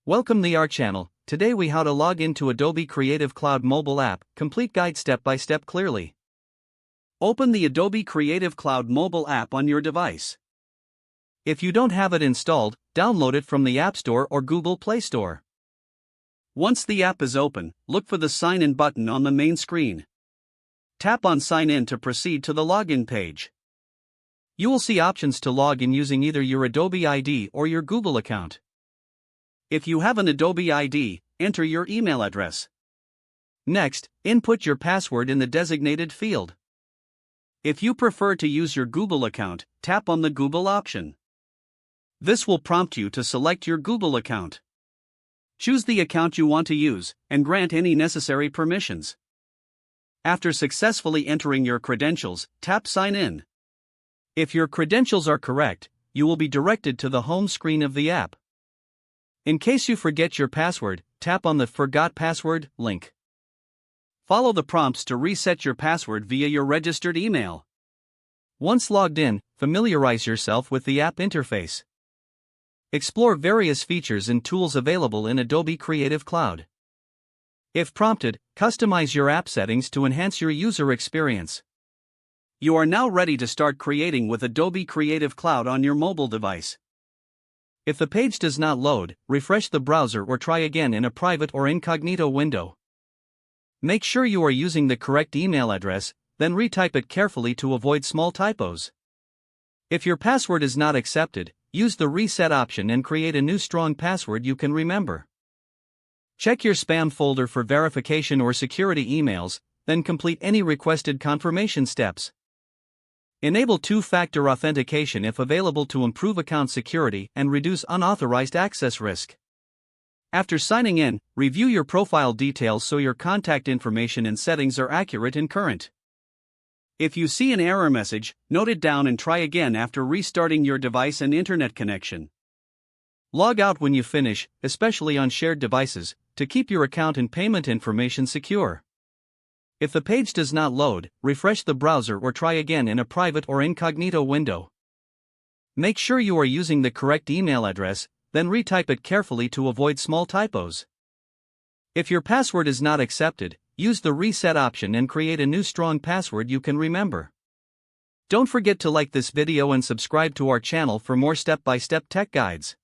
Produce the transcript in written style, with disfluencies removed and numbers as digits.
Welcome to our channel. Today we how to log into Adobe Creative Cloud mobile app, complete guide step by step clearly. Open the Adobe Creative Cloud mobile app on your device. If you don't have it installed, download it from the App Store or Google Play Store. Once the app is open, look for the Sign In button on the main screen. Tap on Sign In to proceed to the login page. You will see options to log in using either your Adobe ID or your Google account. If you have an Adobe ID, enter your email address. Next, input your password in the designated field. If you prefer to use your Google account, tap on the Google option. This will prompt you to select your Google account. Choose the account you want to use, and grant any necessary permissions. After successfully entering your credentials, tap Sign In. If your credentials are correct, you will be directed to the home screen of the app. In case you forget your password, tap on the Forgot Password link. Follow the prompts to reset your password via your registered email. Once logged in, familiarize yourself with the app interface. Explore various features and tools available in Adobe Creative Cloud. If prompted, customize your app settings to enhance your user experience. You are now ready to start creating with Adobe Creative Cloud on your mobile device. If the page does not load, refresh the browser or try again in a private or incognito window. Make sure you are using the correct email address, then retype it carefully to avoid small typos. If your password is not accepted, use the reset option and create a new strong password you can remember. Check your spam folder for verification or security emails, then complete any requested confirmation steps. Enable two-factor authentication if available to improve account security and reduce unauthorized access risk. After signing in, review your profile details so your contact information and settings are accurate and current. If you see an error message, note it down and try again after restarting your device and internet connection. Log out when you finish, especially on shared devices, to keep your account and payment information secure. If the page does not load, refresh the browser or try again in a private or incognito window. Make sure you are using the correct email address, then retype it carefully to avoid small typos. If your password is not accepted, use the reset option and create a new strong password you can remember. Don't forget to like this video and subscribe to our channel for more step-by-step tech guides.